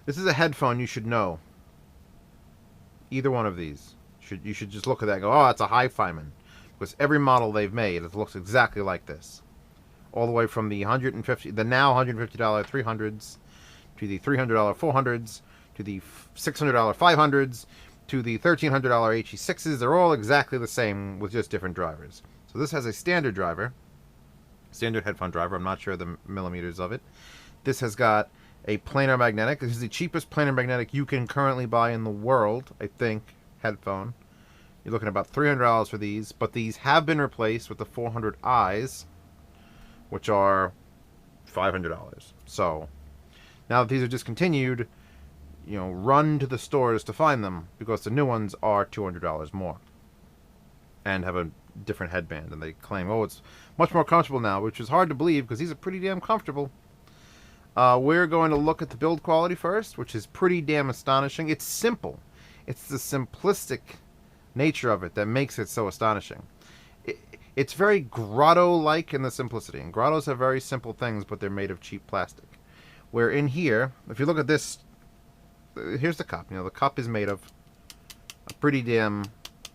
This is a headphone you should know. Either one of these. You should just look at that and go, oh, it's a HiFiMan. Because every model they've made, it looks exactly like this. All the way from the now $150 300s, to the $300 400s, to the $600 500s, to the $1,300 HE6s. They're all exactly the same with just different drivers. So this has a standard driver, standard headphone driver. I'm not sure the millimeters of it. This has got a planar magnetic. This is the cheapest planar magnetic you can currently buy in the world, I think, headphone. You're looking at about $300 for these, but these have been replaced with the 400i's, which are $500. So now that these are discontinued, run to the stores to find them, because the new ones are $200 more and have a different headband, and they claim, oh, it's much more comfortable now, which is hard to believe because these are pretty damn comfortable. We're going to look at the build quality first, which is pretty damn astonishing. It's simple. It's the simplistic nature of it that makes it so astonishing. It's very grotto-like in the simplicity, and grottos have very simple things, but they're made of cheap plastic. Where in here, if you look at this, here's the cup. The cup is made of a pretty damn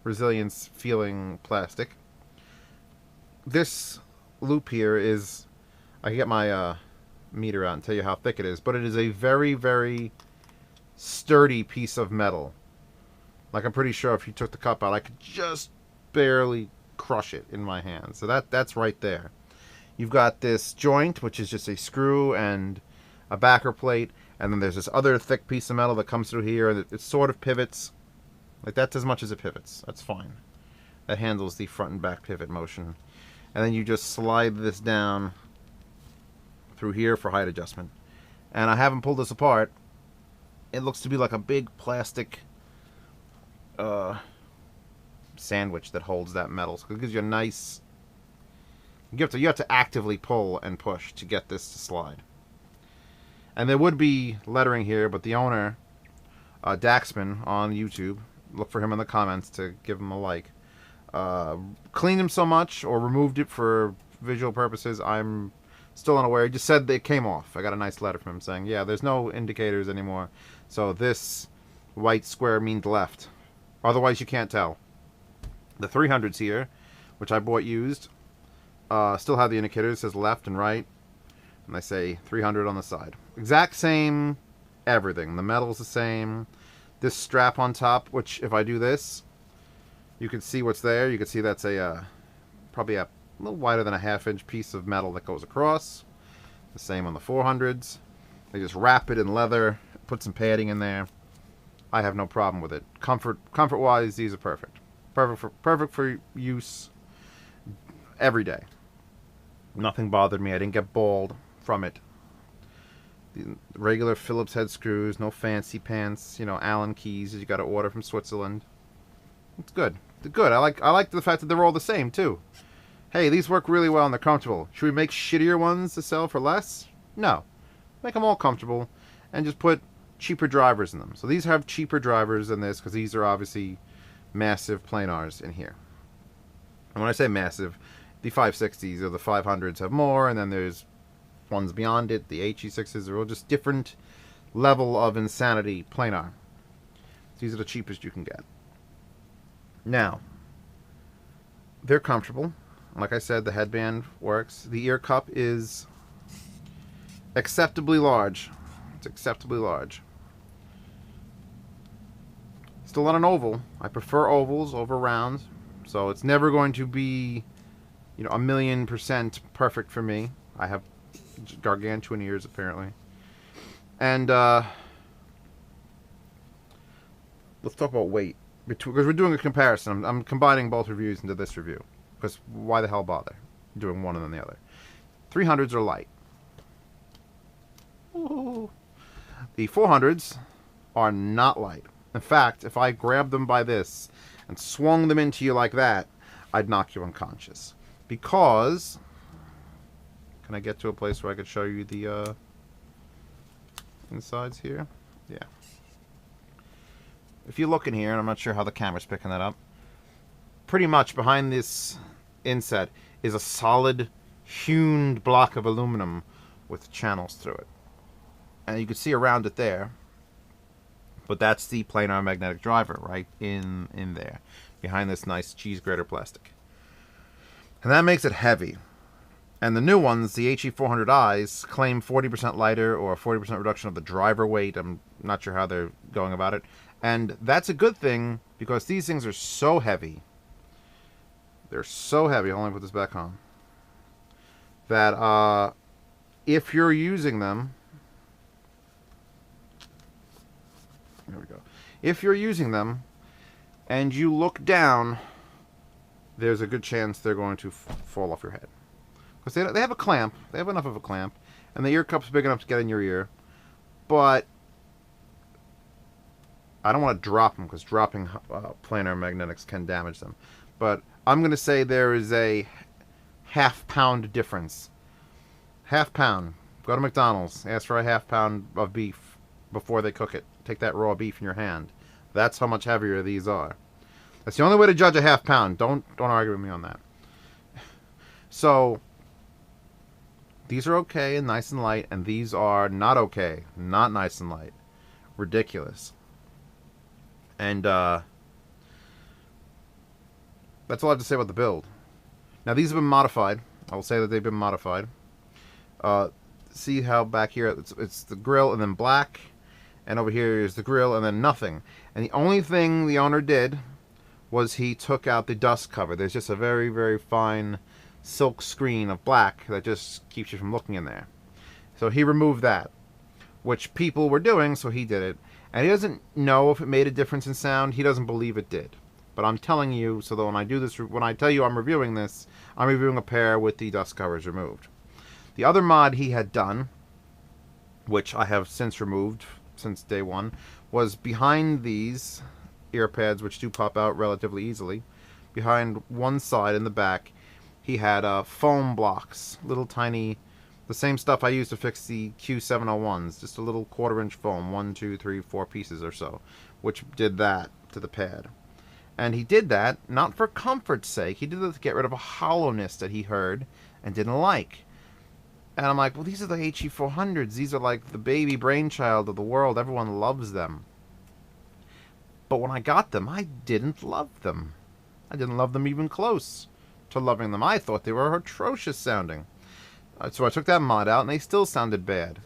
resilience-feeling plastic. This loop here is, I can get my meter out and tell you how thick it is, but it is a very, very sturdy piece of metal. Like, I'm pretty sure if you took the cup out, I could just barely crush it in my hand. So that's right there. You've got this joint, which is just a screw and a backer plate, and then there's this other thick piece of metal that comes through here, and it sort of pivots. Like, that's as much as it pivots. That's fine. That handles the front and back pivot motion. And then you just slide this down through here for height adjustment. And I haven't pulled this apart. It looks to be like a big plastic sandwich that holds that metal. So it gives you a nice... You have to actively pull and push to get this to slide. And there would be lettering here, but the owner, Daxman on YouTube, look for him in the comments to give him a like, cleaned him so much or removed it for visual purposes. I'm still unaware. He just said that it came off. I got a nice letter from him saying, yeah, there's no indicators anymore. So this white square means left. Otherwise, you can't tell. The 300s here, which I bought used, still have the indicator. It says left and right. And they say 300 on the side. Exact same everything. The metal's the same. This strap on top, which if I do this, you can see what's there. You can see that's probably a little wider than a half-inch piece of metal that goes across. The same on the 400s. They just wrap it in leather, put some padding in there. I have no problem with it. Comfort-wise, these are perfect. Perfect for use every day. Nothing bothered me. I didn't get bald from it. The regular Phillips head screws, no fancy pants, Allen keys you got to order from Switzerland. It's good. They're good. I like the fact that they're all the same too. Hey, these work really well and they're comfortable. Should we make shittier ones to sell for less? No. Make them all comfortable and just put cheaper drivers in them. So these have cheaper drivers than this because these are obviously massive planars in here. And when I say massive, the 560s or the 500s have more, and then there's ones beyond it. The HE6s are all just different level of insanity planar. These are the cheapest you can get. Now, they're comfortable. Like I said, the headband works. The ear cup is acceptably large. It's acceptably large. Still on an oval. I prefer ovals over rounds. So it's never going to be, 1,000,000% perfect for me. I have gargantuan ears, apparently. And let's talk about weight. Because we're doing a comparison. I'm combining both reviews into this review. Because why the hell bother doing one and then the other? 300s are light. Ooh. The 400s are not light. In fact, if I grabbed them by this and swung them into you like that, I'd knock you unconscious. Because... Can I get to a place where I could show you the insides here? Yeah. If you look in here, and I'm not sure how the camera's picking that up, pretty much behind this inset is a solid hewn block of aluminum with channels through it. And you can see around it there, But that's the planar magnetic driver right in there, behind this nice cheese grater plastic. And that makes it heavy. And the new ones, the HE400Is, claim 40% lighter or 40% reduction of the driver weight. I'm not sure how they're going about it. And that's a good thing because these things are so heavy. They're so heavy. I'll only put this back on. That if you're using them... There we go. If you're using them and you look down, there's a good chance they're going to fall off your head. Because they have a clamp. They have enough of a clamp. And the ear cup's big enough to get in your ear. But I don't want to drop them because dropping planar magnetics can damage them. But I'm going to say there is a half-pound difference. Half-pound. Go to McDonald's. Ask for a half-pound of beef before they cook it. Take that raw beef in your hand. That's how much heavier these are. That's the only way to judge a half-pound. Don't argue with me on that. So these are okay and nice and light, and these are not okay, not nice and light. Ridiculous. And that's all I have to say about the build. Now these have been modified. I will say that they've been modified. See how back here it's the grill and then black, and over here is the grill and then nothing. And the only thing the owner did was he took out the dust cover. There's just a very, very fine silk screen of black that just keeps you from looking in there. So he removed that, which people were doing, so he did it. And he doesn't know if it made a difference in sound. He doesn't believe it did. But I'm telling you, so that when I do this, when I tell you I'm reviewing this, I'm reviewing a pair with the dust covers removed. The other mod he had done, which I have since removed since day one, was behind these ear pads, which do pop out relatively easily. Behind one side in the back, he had foam blocks, little tiny, the same stuff I used to fix the Q701s, just a little 1/4-inch foam, 1, 2, 3, 4 pieces or so, which did that to the pad. And he did that not for comfort's sake. He did it to get rid of a hollowness that he heard and didn't like. And I'm like, well, these are the HE400s. These are like the baby brainchild of the world. Everyone loves them. But when I got them, I didn't love them. I didn't love them even close to loving them. I thought they were atrocious sounding. So I took that mod out, and they still sounded bad.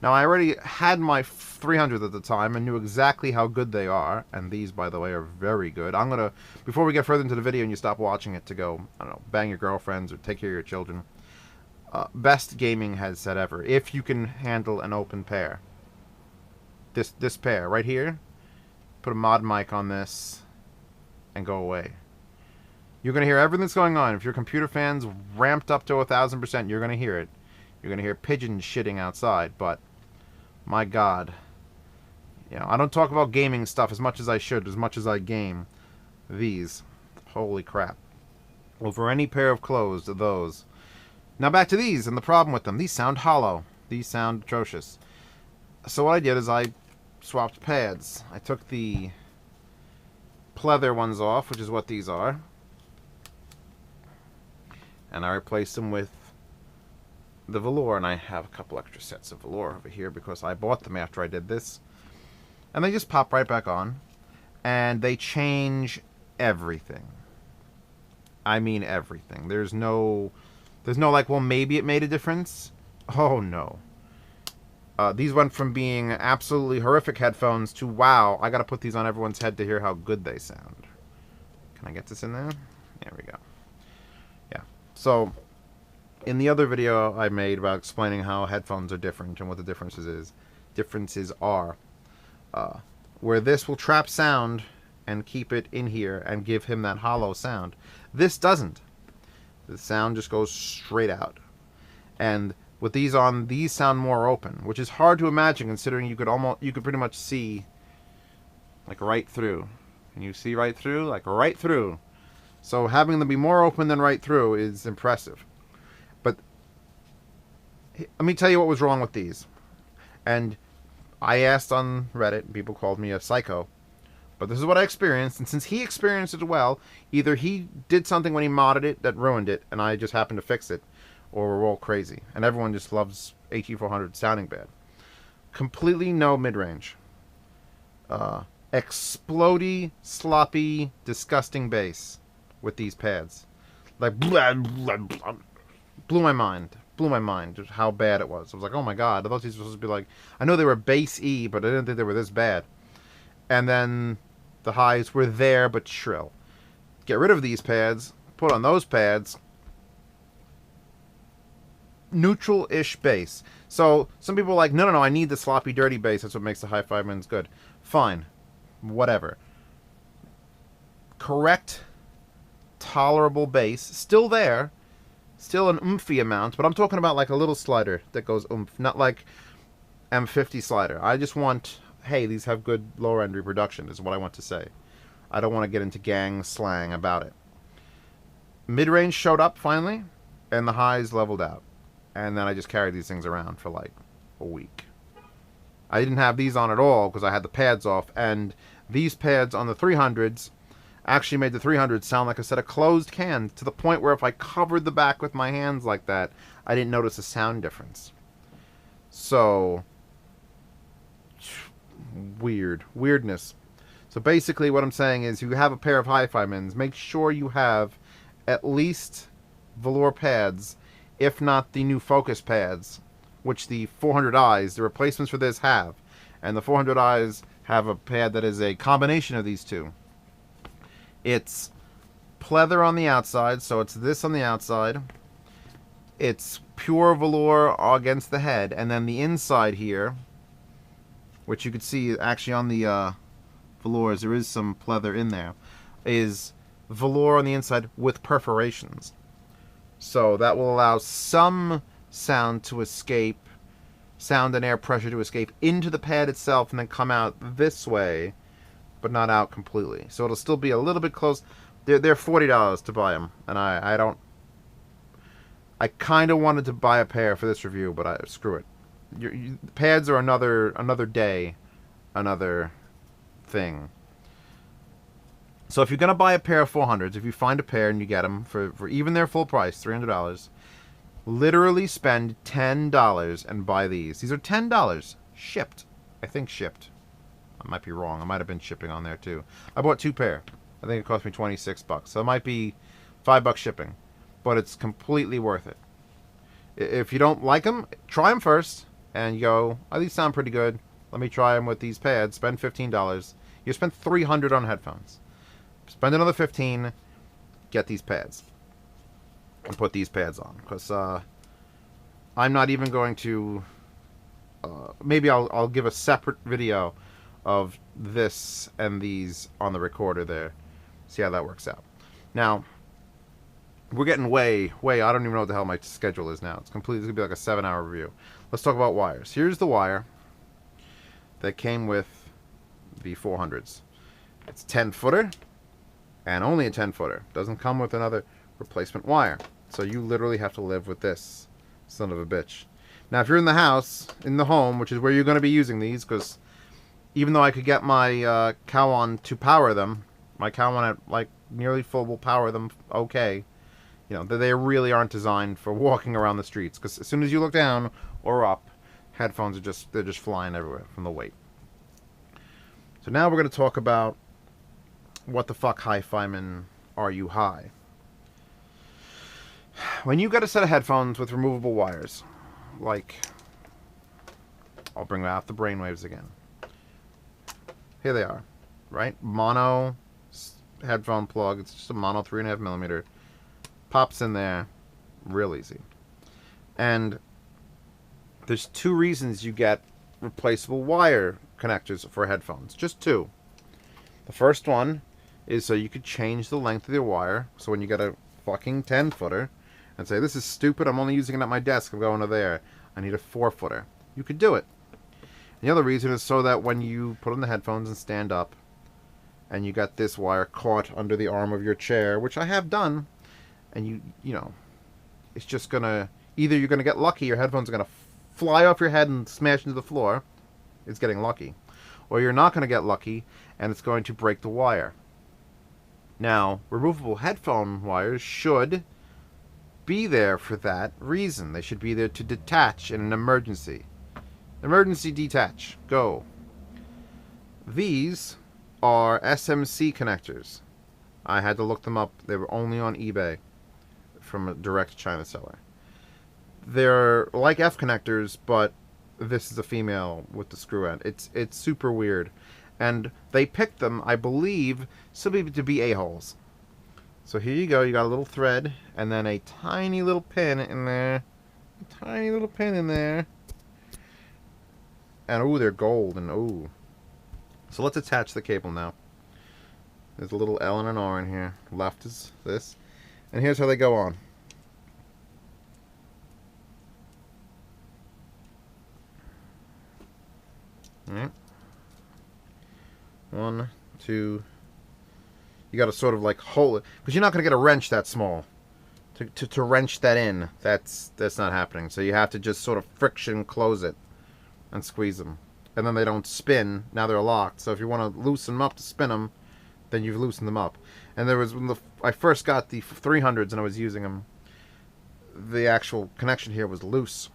Now, I already had my 300 at the time and knew exactly how good they are. And these, by the way, are very good. I'm going to, before we get further into the video and you stop watching it to go, I don't know, bang your girlfriends or take care of your children. Best gaming headset ever, if you can handle an open pair. This pair right here, put a mod mic on this and go away. You're going to hear everything that's going on. If your computer fan's ramped up to 1,000%, you're going to hear it. You're going to hear pigeons shitting outside, but my God. You know, I don't talk about gaming stuff as much as I should, as much as I game. These. Holy crap. Over any pair of clothes of those. Now back to these and the problem with them. These sound hollow. These sound atrocious. So what I did is I swapped pads. I took the pleather ones off, which is what these are. And I replaced them with the velour, and I have a couple extra sets of velour over here because I bought them after I did this. And they just pop right back on, and they change everything. I mean everything. There's no like, well, maybe it made a difference. Oh no. These went from being absolutely horrific headphones to, wow, I gotta put these on everyone's head to hear how good they sound. Can I get this in there? There we go. Yeah. So, in the other video I made about explaining how headphones are different and what the differences are, where this will trap sound and keep it in here and give him that hollow sound. This doesn't. The sound just goes straight out. And with these on, these sound more open, which is hard to imagine considering you could pretty much see like right through. Can you see right through? Like right through. So having them be more open than right through is impressive. But let me tell you what was wrong with these. And I asked on Reddit, and people called me a psycho. But this is what I experienced, and since he experienced it well, either he did something when he modded it that ruined it, and I just happened to fix it, or we're all crazy. And everyone just loves HE400 sounding bad. Completely no mid-range. explodey, sloppy, disgusting bass with these pads. Like, blah, blah, blah. Blew my mind. Blew my mind just how bad it was. I was like, oh my god, I thought these were supposed to be like... I know they were bass E, but I didn't think they were this bad. And then the highs were there, but shrill. Get rid of these pads, put on those pads. Neutral-ish bass. So, some people are like, no, I need the sloppy, dirty bass. That's what makes the HiFiMans good. Fine. Whatever. Correct, tolerable bass. Still there. Still an oomphy amount, but I'm talking about like a little slider that goes oomph. Not like M50 slider. I just want, hey, these have good lower-end reproduction, is what I want to say. I don't want to get into gang slang about it. Mid-range showed up, finally, and the highs leveled out. And then I just carried these things around for like a week. I didn't have these on at all because I had the pads off, and these pads on the 300s actually made the 300s sound like a set of closed cans, to the point where if I covered the back with my hands like that, I didn't notice a sound difference. So, weirdness. So basically what I'm saying is, you have a pair of HiFiMans, make sure you have at least velour pads, if not the new Focus pads, which the 400i's, the replacements for this, have. And the 400i's have a pad that is a combination of these two. It's pleather on the outside, so it's this on the outside. It's pure velour against the head, and then the inside here, which you could see actually on the velours, there is some pleather in there, is velour on the inside with perforations. So that will allow some sound to escape, sound and air pressure to escape into the pad itself and then come out this way, but not out completely. So it'll still be a little bit close. They're $40 to buy them, and I don't... I kind of wanted to buy a pair for this review, but screw it. Pads are another day, another thing. So if you're going to buy a pair of 400s, if you find a pair and you get them for even their full price, $300, literally spend $10 and buy these. These are $10 shipped. I think shipped. I might be wrong. I might have been shipping on there too. I bought 2 pair. I think it cost me 26 bucks. So it might be $5 shipping, but it's completely worth it. If you don't like them, try them first and you go, oh, these sound pretty good. Let me try them with these pads. Spend $15. You spend $300 on headphones. Spend another $15. Get these pads and put these pads on, because I'm not even going to. Maybe I'll give a separate video of this and these on the recorder there. See how that works out. Now, we're getting way, I don't even know what the hell my schedule is now. It's going to be like a 7-hour review. Let's talk about wires. Here's the wire that came with the 400s. It's 10-footer, and only a 10-footer. Doesn't come with another replacement wire. So you literally have to live with this son of a bitch. Now, if you're in the house, in the home, which is where you're going to be using these, because even though I could get my Cowan to power them, my Cowan at like nearly full will power them okay. You know, they really aren't designed for walking around the streets, because as soon as you look down or up, headphones are they're just flying everywhere from the weight. So now we're going to talk about what the fuck HiFiMan are you high? When you got a set of headphones with removable wires, like, I'll bring out the brainwaves again. Here they are, right? Mono headphone plug. It's just a mono 3.5mm. Pops in there real easy. And there's 2 reasons you get replaceable wire connectors for headphones. Just 2. The first one is so you could change the length of your wire. So when you get a fucking 10-footer and say, this is stupid, I'm only using it at my desk, I'm going to there, I need a 4-footer. You could do it. And the other reason is so that when you put on the headphones and stand up, and you got this wire caught under the arm of your chair, which I have done, and you know, it's just gonna, either you're gonna get lucky, your headphones are gonna fly off your head and smash into the floor, it's getting lucky, or you're not gonna get lucky, and it's going to break the wire. Now, removable headphone wires should be there for that reason. They should be there to detach in an emergency. Emergency detach. Go. These are SMC connectors. I had to look them up. They were only on eBay from a direct China seller. They're like F connectors, but this is a female with the screw end. It's super weird. And they picked them, I believe, simply to be a-holes. So here you go. You got a little thread and then a tiny little pin in there. A tiny little pin in there. And ooh, they're gold and ooh. So let's attach the cable now. There's a little L and an R in here. Left is this. And here's how they go on. Alright. 1, 2. You got to sort of like hold it. Because you're not going to get a wrench that small. To wrench that in. That's not happening. So you have to just sort of friction close it. And squeeze them. And then they don't spin. Now they're locked. So if you want to loosen them up to spin them, then you've loosened them up. And there was, when I first got the 300s and I was using them, the actual connection here was loose.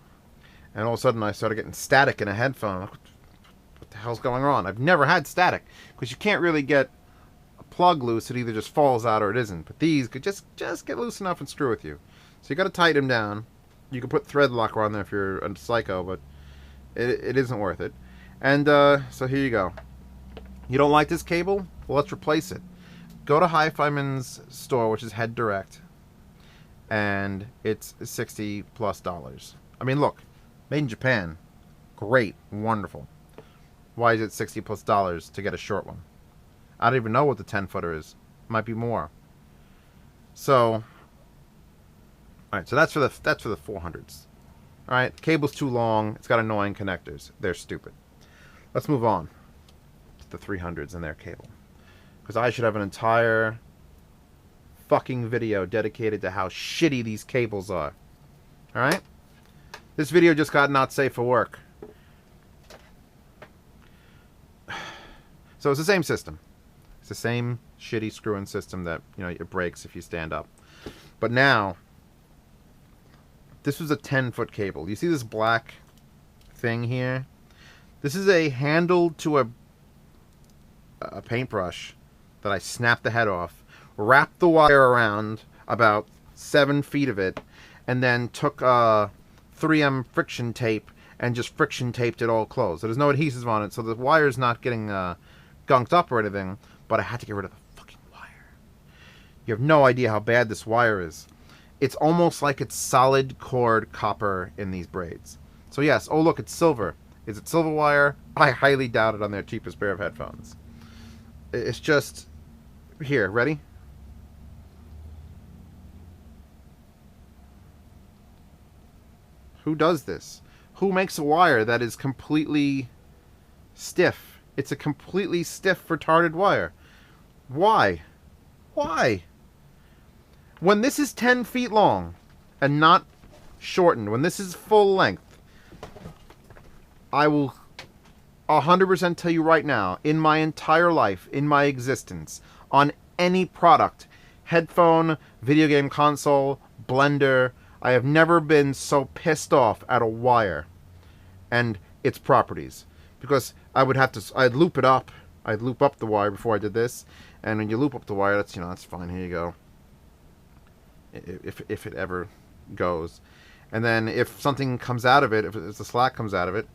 And all of a sudden I started getting static in a headphone. I'm like, what the hell's going on? I've never had static. Because you can't really get a plug loose. It either just falls out or it isn't. But these could just get loose enough and screw with you. So you got to tighten them down. You can put thread locker on there if you're a psycho, but it isn't worth it. And so here you go. You don't like this cable? Well, let's replace it. Go to HiFiMan's store, which is Head Direct, and it's $60+. I mean, look, made in Japan, great, wonderful. Why is it $60+ to get a short one? I don't even know what the 10-footer is. Might be more. So, all right. So that's for the 400s. All right, the cable's too long. It's got annoying connectors. They're stupid. Let's move on to the 300s and their cable. Because I should have an entire fucking video dedicated to how shitty these cables are. Alright? This video just got not safe for work. So it's the same system. It's the same shitty screw-in system that, you know, it breaks if you stand up. But now, this was a 10-foot cable. You see this black thing here? This is a handle to a paintbrush that I snapped the head off, wrapped the wire around about 7 feet of it, and then took 3M friction tape and just friction taped it all closed. So there's no adhesive on it, so the wire's not getting gunked up or anything, but I had to get rid of the fucking wire. You have no idea how bad this wire is. It's almost like it's solid cord copper in these braids. So yes, oh look, it's silver. Is it silver wire? I highly doubt it on their cheapest pair of headphones. It's just... Here, ready? Who does this? Who makes a wire that is completely stiff? It's a completely stiff, retarded wire. Why? Why? When this is 10 feet long and not shortened, when this is full length, I will 100% tell you right now, in my entire life, in my existence, on any product, headphone, video game console, blender, I have never been so pissed off at a wire and its properties. Because I'd loop it up. I'd loop up the wire before I did this. And when you loop up the wire, that's fine. Here you go. If it ever goes. And then if something comes out of it, if the slack comes out of it,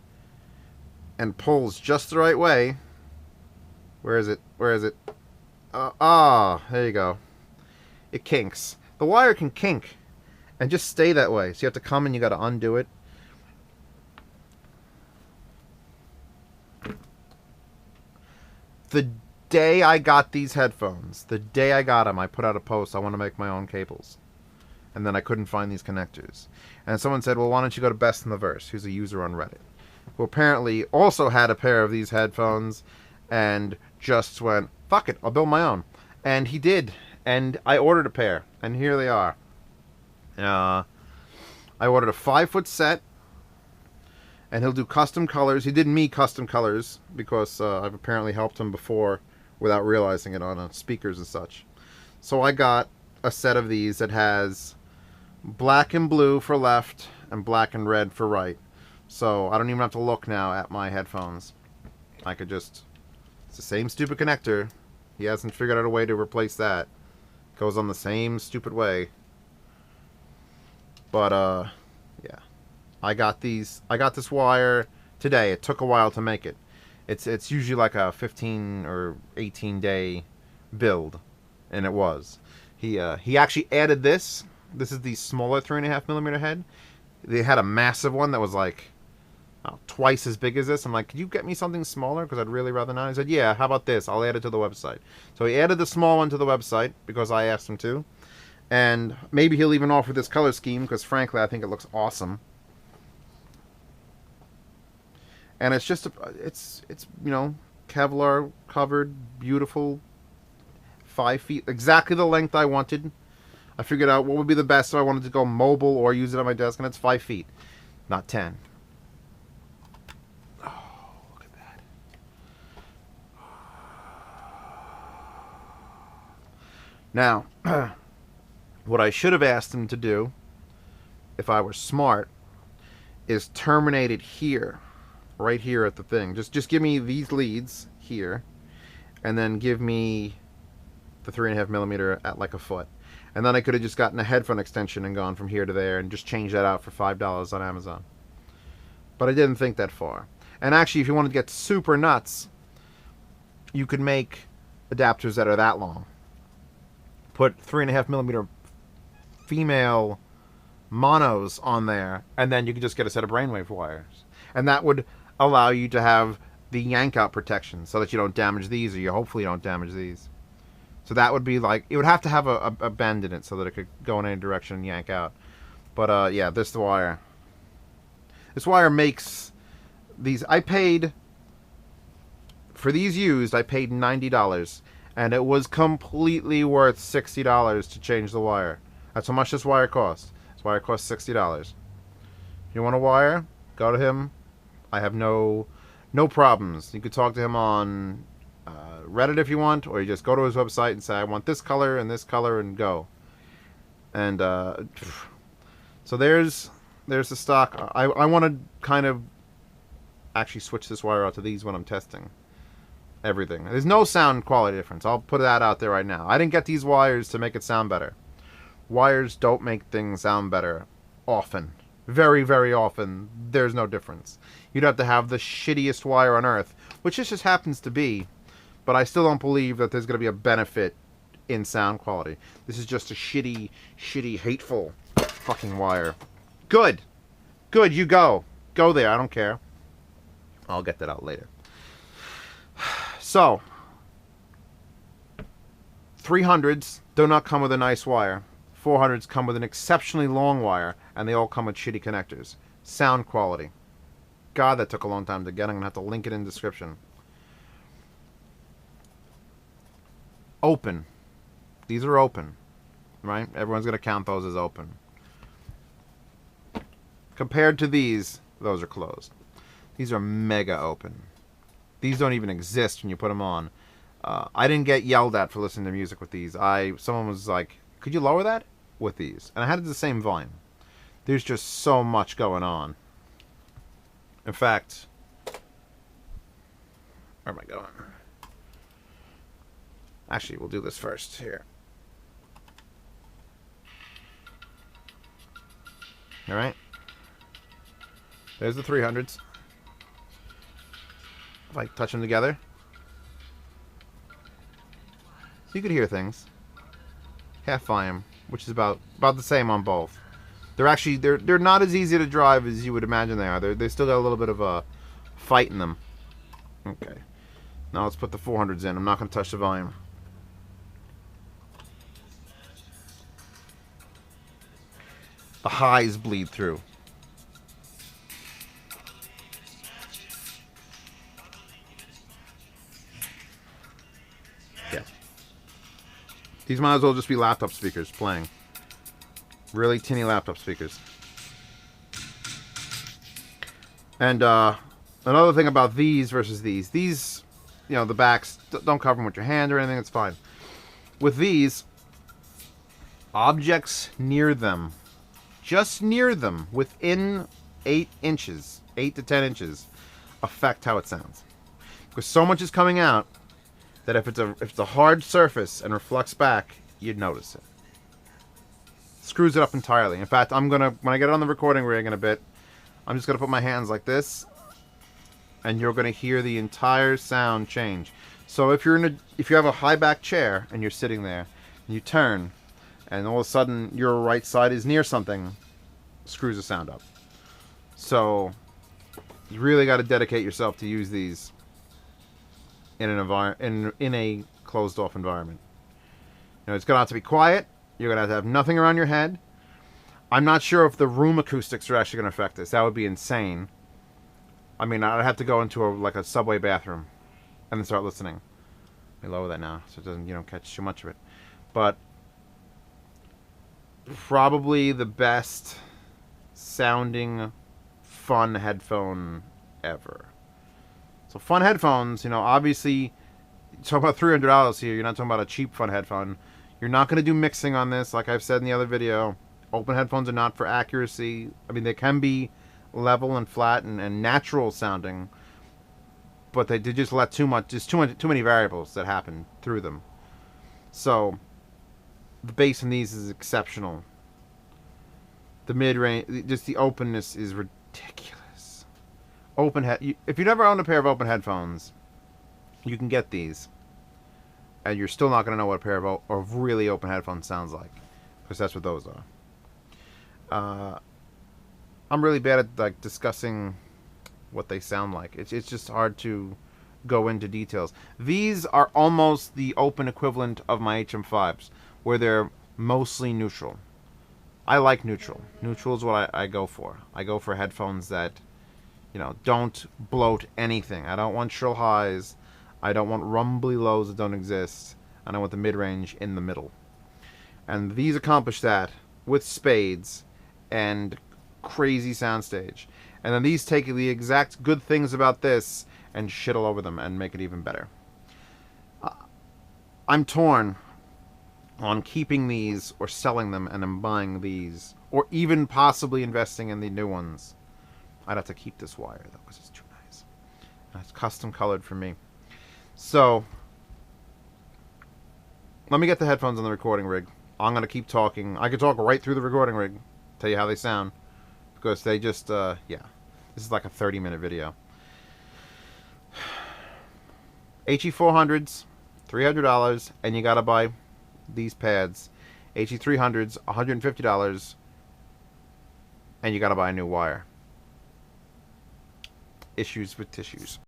and pulls just the right way, where is it? There you go. It kinks. The wire can kink and just stay that way. So you have to come and you got to undo it. The day I got these headphones, the day I got them, I put out a post, I want to make my own cables. And then I couldn't find these connectors. And someone said, well, why don't you go to Best in the Verse, who's a user on Reddit, who apparently also had a pair of these headphones and just went, fuck it, I'll build my own. And he did. And I ordered a pair. And here they are. I ordered a 5-foot set. And he'll do custom colors. He did me custom colors because I've apparently helped him before without realizing it on speakers and such. So I got a set of these that has black and blue for left and black and red for right. So I don't even have to look now at my headphones. I could just It's the same stupid connector. He hasn't figured out a way to replace that. Goes on the same stupid way. But yeah. I got this wire today. It took a while to make it. It's usually like a 15 or 18 day build, and it was. He actually added this. This is the smaller 3.5mm head. They had a massive one that was like twice as big as this. I'm like, could you get me something smaller? Because I'd really rather not. He said, yeah, how about this? I'll add it to the website. So he added the small one to the website because I asked him to. And maybe he'll even offer this color scheme because, frankly, I think it looks awesome. And it's just, it's you know, Kevlar covered, beautiful, 5 feet, exactly the length I wanted. I figured out what would be the best if I wanted to go mobile or use it on my desk, and it's 5 feet, not 10. Oh, look at that. Now, what I should have asked him to do, if I were smart, is terminate it here. Right here at the thing. Just give me these leads here, and then give me the 3.5mm at like a foot. And then I could have just gotten a headphone extension and gone from here to there and just changed that out for $5 on Amazon. But I didn't think that far. And actually, if you wanted to get super nuts, you could make adapters that are that long. Put 3.5mm female monos on there, and then you could just get a set of brainwave wires. And that would allow you to have the yank out protection so that you don't damage these, or you hopefully don't damage these. So that would be like, it would have to have a bend in it so that it could go in any direction and yank out. But yeah, this wire makes these. I paid for these used. I paid $90, and it was completely worth $60 to change the wire. That's how much this wire costs. This wire costs $60. You want a wire? Go to him. I have no problems. You could talk to him on Reddit if you want, or you just go to his website and say, I want this color, and go. And so there's the stock. I want to kind of actually switch this wire out to these when I'm testing everything. There's no sound quality difference. I'll put that out there right now. I didn't get these wires to make it sound better. Wires don't make things sound better often. Very, very often, there's no difference. You'd have to have the shittiest wire on earth, which this just happens to be, but I still don't believe that there's going to be a benefit in sound quality. This is just a shitty, hateful fucking wire. Good. Good, you go. Go there, I don't care. I'll get that out later. So, 300s do not come with a nice wire. 400s come with an exceptionally long wire, and they all come with shitty connectors. Sound quality. God, that took a long time to get. I'm going to have to link it in the description. Open. These are open. Right? Everyone's going to count those as open. Compared to these, those are closed. These are mega open. These don't even exist when you put them on. I didn't get yelled at for listening to music with these. Someone was like, could you lower that? With these. And I had it the same volume. There's just so much going on. In fact, where am I going? Actually, we'll do this first here. Alright. There's the 300s. If I touch them together. So you could hear things. Half volume, which is about the same on both. They're actually they're not as easy to drive as you would imagine they are. They still got a little bit of a fight in them. Okay. Now let's put the 400s in. I'm not going to touch the volume. The highs bleed through. Yeah. These might as well just be laptop speakers playing. Really tinny laptop speakers. And another thing about these versus these, you know, the backs, don't cover them with your hand or anything, it's fine. With these, objects near them, just near them, within 8 inches, 8 to 10 inches, affect how it sounds. Because so much is coming out that if it's a hard surface and reflects back, you'd notice it. Screws it up entirely. In fact, when I get it on the recording rig in a bit, I'm just gonna put my hands like this, and you're gonna hear the entire sound change. So if you have a high back chair and you're sitting there, and you turn, and all of a sudden your right side is near something, screws the sound up. So you really got to dedicate yourself to use these in a closed off environment. It's gonna have to be quiet. You're gonna have to have nothing around your head. I'm not sure if the room acoustics are actually gonna affect this. That would be insane. I mean, I'd have to go into a subway bathroom and then start listening. Let me lower that now so it doesn't catch too much of it. But probably the best sounding fun headphone ever. So fun headphones, obviously, talk about $300 here. You're not talking about a cheap fun headphone. You're not going to do mixing on this, like I've said in the other video. Open headphones are not for accuracy. I mean, they can be level and flat and natural sounding, but they did just let too many variables that happen through them. So the bass in these is exceptional. The mid-range, just the openness is ridiculous. If you've never owned a pair of open headphones, you can get these, and you're still not going to know what a pair of really open headphones sounds like, because that's what those are. I'm really bad at discussing what they sound like. It's just hard to go into details. These are almost the open equivalent of my HM5s, where they're mostly neutral. I like neutral. Neutral is what I go for. I go for headphones that, don't bloat anything. I don't want shrill highs. I don't want rumbly lows that don't exist. And I want the mid-range in the middle. And these accomplish that with spades and crazy soundstage. And then these take the exact good things about this and shit all over them and make it even better. I'm torn on keeping these or selling them, and I'm buying these, or even possibly investing in the new ones. I'd have to keep this wire though, because it's too nice. And it's custom colored for me. So let me get the headphones on the recording rig. I'm gonna keep talking. I could talk right through the recording rig, tell you how they sound, because they just yeah, this is like a 30-minute video. HE400s, $300, and you gotta buy these pads. HE300s, $150, and you gotta buy a new wire. Issues with tissues.